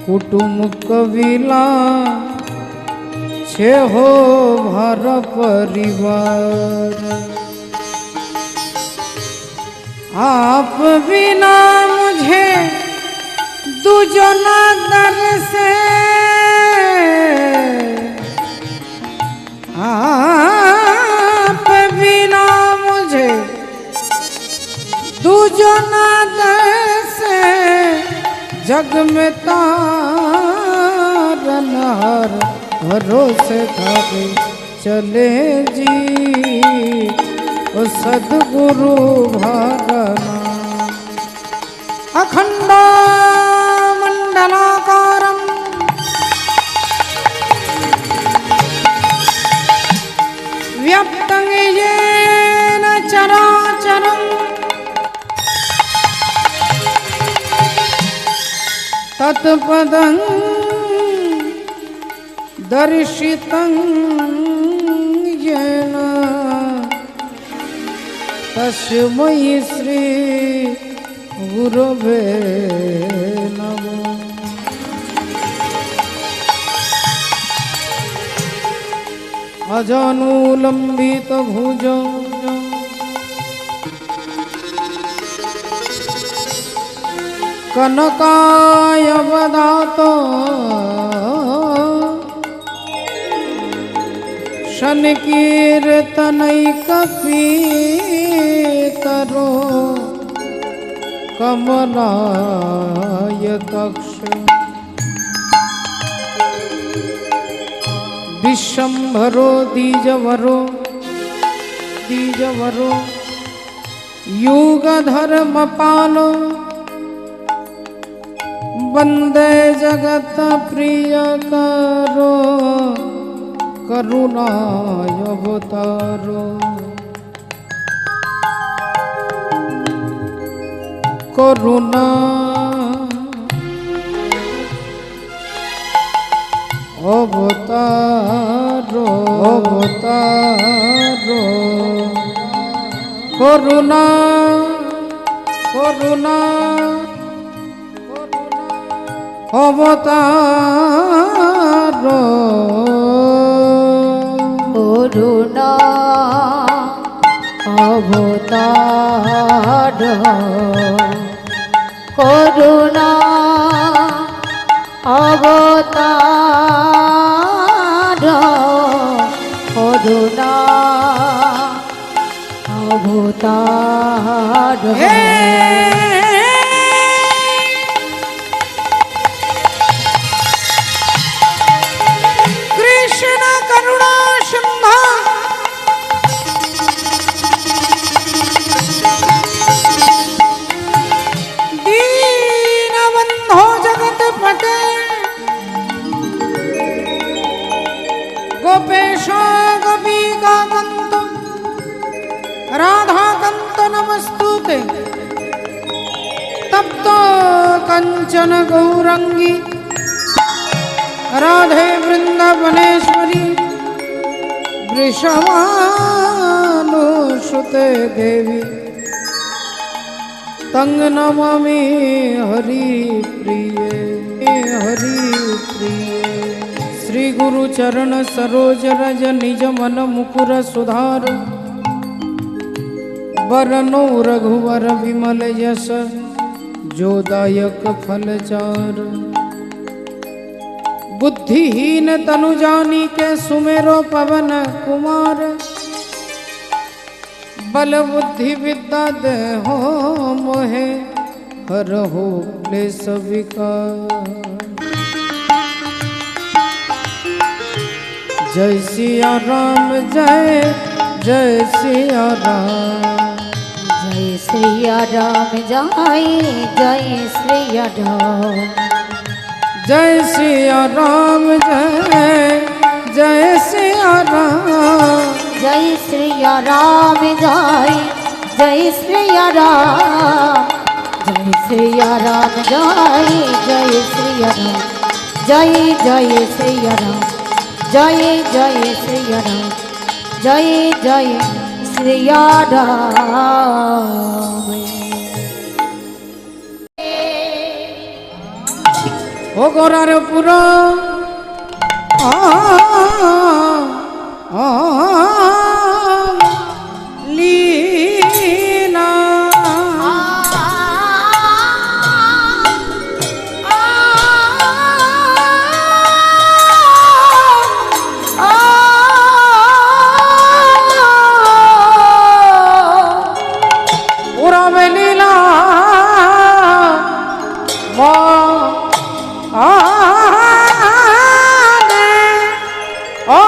कुटुंब कबीला छे हो भर परिवार। आप बिना मुझे दूजना दर से, आप बिना मुझे दूजना दर से, जग में तारनहार भरोसे थारे चले जी। ओ सद्गुरु भारना अखंड मंडलाकारं व्याप्तं येन चराचरं तत्पदं दर्शितं येन तस्मै श्री गुरवे नमः। अजानुलंबित भुजौ कनकायवदातो शनकीर्तनैकपीतरो कमलायताक्ष। विश्वम्भरो द्विजवरो युगधर्मपालो वन्दे जगत प्रियकरो करुणावतारो। करुणा अवतारो करुणा अवतारो करुणा अवतारो करुणा अवतारो करुणा अवतारो। कृष्ण करुणा सिंधु दीनबंधो जगतपते गोपेश गोपिकाकान्त राधाकान्त नमस्तुते। तप्त कंचन गौरंगी राधे वृंदावनेश्वरी वृषभानुसुते देवी तंग नमामि हरि प्रिय। श्री गुरु चरण सरोज रज निज मन मुकुर सुधार बरनो रघुवर विमल यश जोदायक फलचार। बुद्धिहीन तनु जानी के सुमेरो पवन कुमार बल बुद्धि विद्या देहो मोहे हरहु क्लेश विकार। जय सिया राम जय जय सिया राम जय सिया राम जय जय सिया राम जय सिया राम जय जय सिया राम जय सिया राम जय जय सिया राम जय सिया राम जय जय सिया राम जय जय सिया राम जय जय सिया राम जय जय सिया राम। ও গোরার পুরা লীলা পুরবে লীলা ও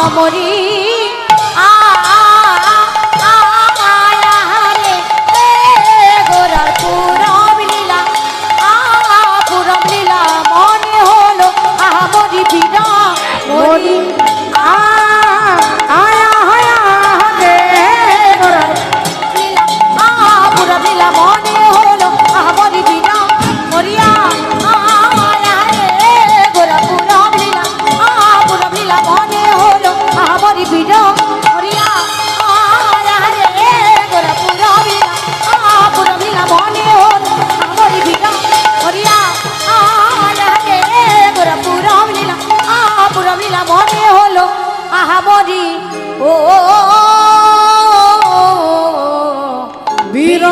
মনে আহা মরি বীর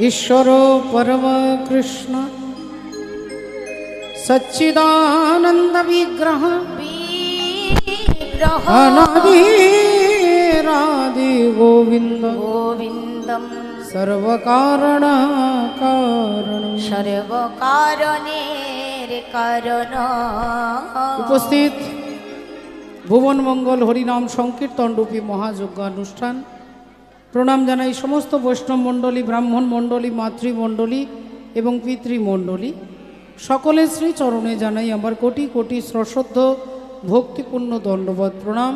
ईश्वर परम कृष्ण सच्चिदानंद विग्रह अनादिरादि गोविंद गोविंदम सर्वकारण कारण सर्वकारणेर कारण उपस्थित भुवन मंगल हरिनाम संकीर्तन रूपी महायज्ञानुष्ठान प्रणाम जानाई समस्त वैष्णव मंडली ब्राह्मण मंडली मातृमंडली एवं पितृमंडली সকলের শ্রী চরণে জানাই আমার কোটি কোটি সশ্রদ্ধ ভক্তিপূর্ণ দণ্ডবত প্রণাম।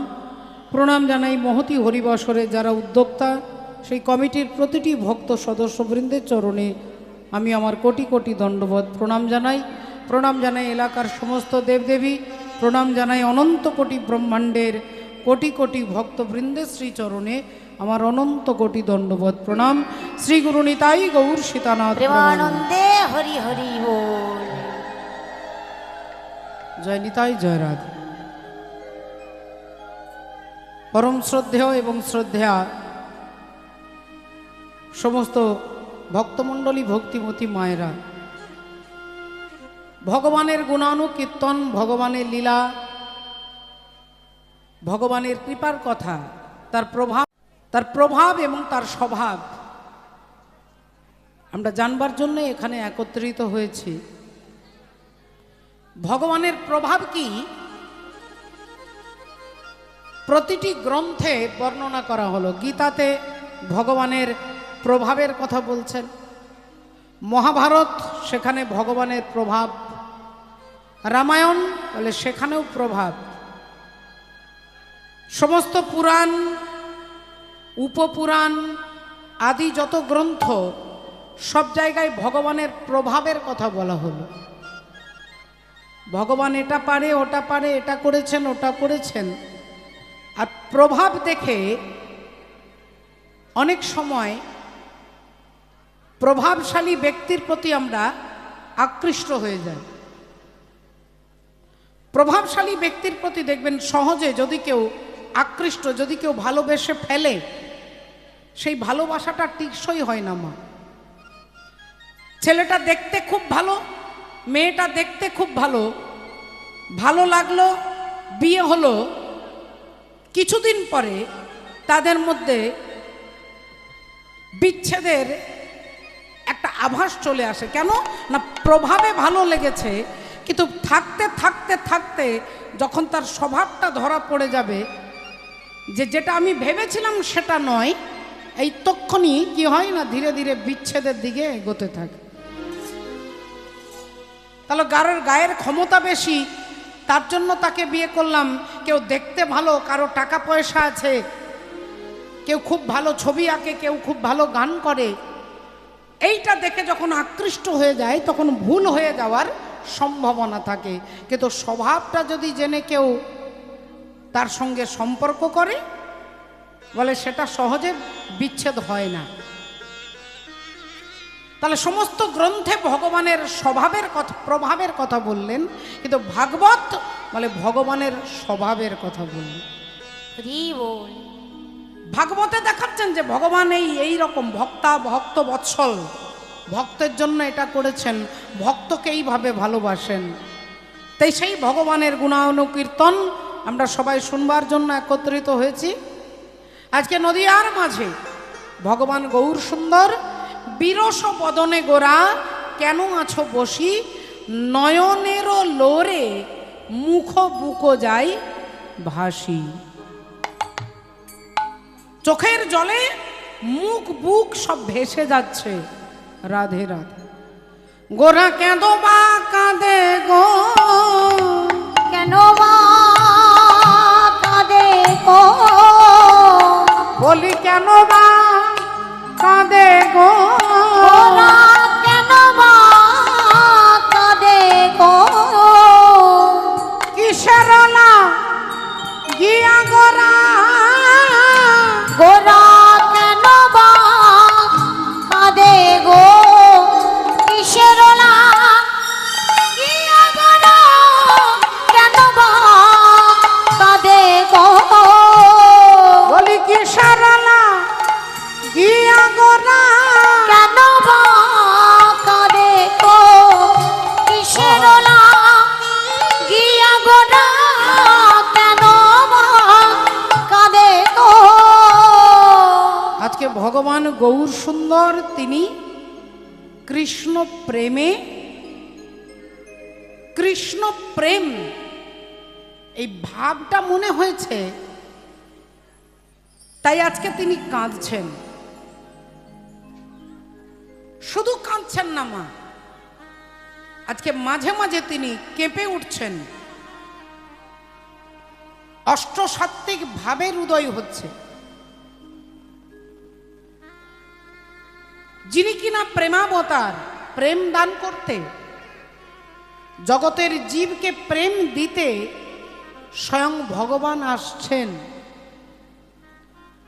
প্রণাম জানাই মহতি হরিবাসরে যারা উদ্যোক্তা সেই কমিটির প্রতিটি ভক্ত সদস্যবৃন্দের চরণে আমি আমার কোটি কোটি দণ্ডবত প্রণাম জানাই। প্রণাম জানাই এলাকার সমস্ত দেবদেবী, প্রণাম জানাই অনন্ত কোটি ব্রহ্মাণ্ডের কোটি কোটি ভক্তবৃন্দের শ্রীচরণে আমার অনন্ত কোটি দণ্ডবত প্রণাম। শ্রী গুরু নিতাই গৌর সীতানাথ প্রেমানন্দে হরি হরি বল। জয় নিতাই, জয় রাধে। পরম শ্রদ্ধেয় এবং শ্রদ্ধেয়া সমস্ত ভক্তমণ্ডলী, ভক্তিমতী মায়েরা, ভগবানের গুণানুকীর্তন, ভগবানের লীলা, ভগবানের কৃপার কথা, তার প্রভাব এবং তার স্বভাব আমরা জানবার জন্য এখানে একত্রিত হয়েছি। ভগবানের প্রভাব কি প্রতিটি গ্রন্থে বর্ণনা করা হলো। গীতাতে ভগবানের প্রভাবের কথা বলছেন, মহাভারত সেখানে ভগবানের প্রভাব, রামায়ণ বলে সেখানেও প্রভাব, সমস্ত পুরাণ, উপপুরাণ আদি যত গ্রন্থ সব জায়গায় ভগবানের প্রভাবের কথা বলা হলো। ভগবান এটা পারে, ওটা পারে, এটা করেছেন, ওটা করেছেন। আর প্রভাব দেখে অনেক সময় প্রভাবশালী ব্যক্তির প্রতি আমরা আকৃষ্ট হয়ে যাই। প্রভাবশালী ব্যক্তির প্রতি দেখবেন সহজে যদি কেউ আকৃষ্ট, যদি কেউ ভালোবেসে ফেলে, সেই ভালোবাসাটা টিকসই হয় না। মা, ছেলেটা দেখতে খুব ভালো, মেয়েটা দেখতে খুব ভালো, ভালো লাগলো, বিয়ে হলো, কিছুদিন পরে তাদের মধ্যে বিচ্ছেদের একটা আভাস চলে আসে। কেন না, প্রভাবে ভালো লেগেছে, কিন্তু থাকতে থাকতে থাকতে যখন তার স্বভাবটা ধরা পড়ে যাবে যে যেটা আমি ভেবেছিলাম সেটা নয়, এই তক্ষণই কি হয় না, ধীরে ধীরে বিচ্ছেদের দিকে এগোতে থাকে। তাহলে গায়ের ক্ষমতা বেশি, তার জন্য তাকে বিয়ে করলাম। কেউ দেখতে ভালো, কারো টাকা পয়সা আছে, কেউ খুব ভালো ছবি আঁকে, কেউ খুব ভালো গান করে, এইটা দেখে যখন আকৃষ্ট হয়ে যায় তখন ভুল হয়ে যাওয়ার সম্ভাবনা থাকে। কিন্তু স্বভাবটা যদি জেনে কেউ তার সঙ্গে সম্পর্ক করে, বলে সেটা সহজে বিচ্ছেদ হয় না। তাহলে সমস্ত গ্রন্থে ভগবানের স্বভাবের কথা, প্রভাবের কথা বললেন, কিন্তু ভাগবত বলে ভগবানের স্বভাবের কথা বললেন। হরি বল। ভাগবতে দেখাচ্ছেন যে ভগবান এই রকম ভক্ত বৎসল, ভক্তের জন্য এটা করেছেন, ভক্তকে এইভাবে ভালোবাসেন। তাই সেই ভগবানের গুণানুকীর্তন আমরা সবাই শুনবার জন্য একত্রিত হয়েছি। আজকে নদিয়ার মাঝে ভগবান গৌর সুন্দর বিরস বদনে গোরা কেন আছো বসি, নয়নেরও লোরে মুখ বুকো যাই ভাসি। চোখের জলে মুখ বুক সব ভেসে যাচ্ছে। রাধে রাধে। গোরা কেন বা কাঁদে গো, কেন বা কাঁদে গো, বলি কেন বা কাঁদে গো, গোরা কেন বা কাঁদে গো, কিসের না গিয়া গোরা, গোরা কেন বা কাঁদে গো, কিসের না গিয়া গোরা কেন বা কাঁদে গো, বলি কিসের না গিয়া গোরা, কেন বা কাঁদে গো, কিসের না গিয়া গোরা কেন বা কাঁদে গো। আজকে ভগবান গৌর সুন্দর তিনি কৃষ্ণ প্রেমে, কৃষ্ণ প্রেম এই ভাবটা মনে হয়েছে, তাই আজকে তিনি কাঁদছেন। শুধু কাঁদছেন না মা, আজকে মাঝে মাঝে তিনি কেঁপে উঠছেন, অষ্টসাত্ত্বিক ভাবের উদয় হচ্ছে। যিনি কিনা প্রেমাবতার, প্রেম দান করতে, জগতের জীবকে প্রেম দিতে স্বয়ং ভগবান আসছেন।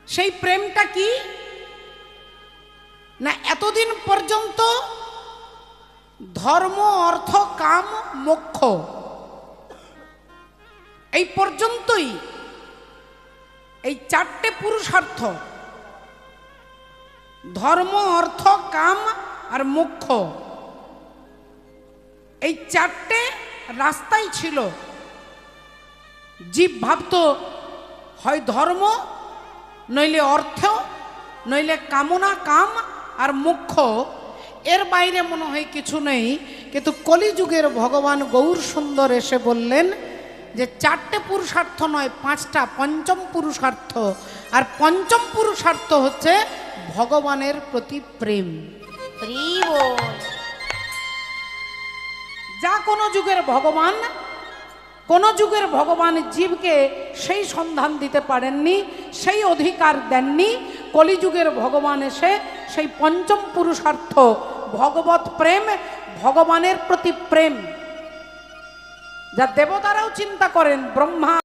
সেই প্রেমটা কি না, এতদিন পর্যন্ত ধর্ম, অর্থ, কাম, মোক্ষ এই পর্যন্তই, এই চারটে পুরুষার্থ, ধর্ম, অর্থ, কাম আর মোক্ষ, এই চারটে রাস্তাই ছিল। জীব ভাবত হয় ধর্ম, নইলে অর্থ, নইলে কামনা, কাম আর মোক্ষ, এর বাইরে মনে হয় কিছু নেই। কিন্তু কলিযুগের ভগবান গৌর সুন্দর এসে বললেন যে চারটে পুরুষার্থ নয়, পাঁচটা, পঞ্চম পুরুষার্থ। আর পঞ্চম পুরুষার্থ হচ্ছে ভগবানের প্রতি প্রেম। যা কোনো যুগের ভগবান, কোন যুগের ভগবান জীবকে সেই সন্ধান দিতে পারেননি, সেই অধিকার দেননি। কলিযুগের ভগবান এসে সেই পঞ্চম পুরুষার্থ ভগবত প্রেম, ভগবানের প্রতি প্রেম, যা দেবতারাও চিন্তা করেন, ব্রহ্মা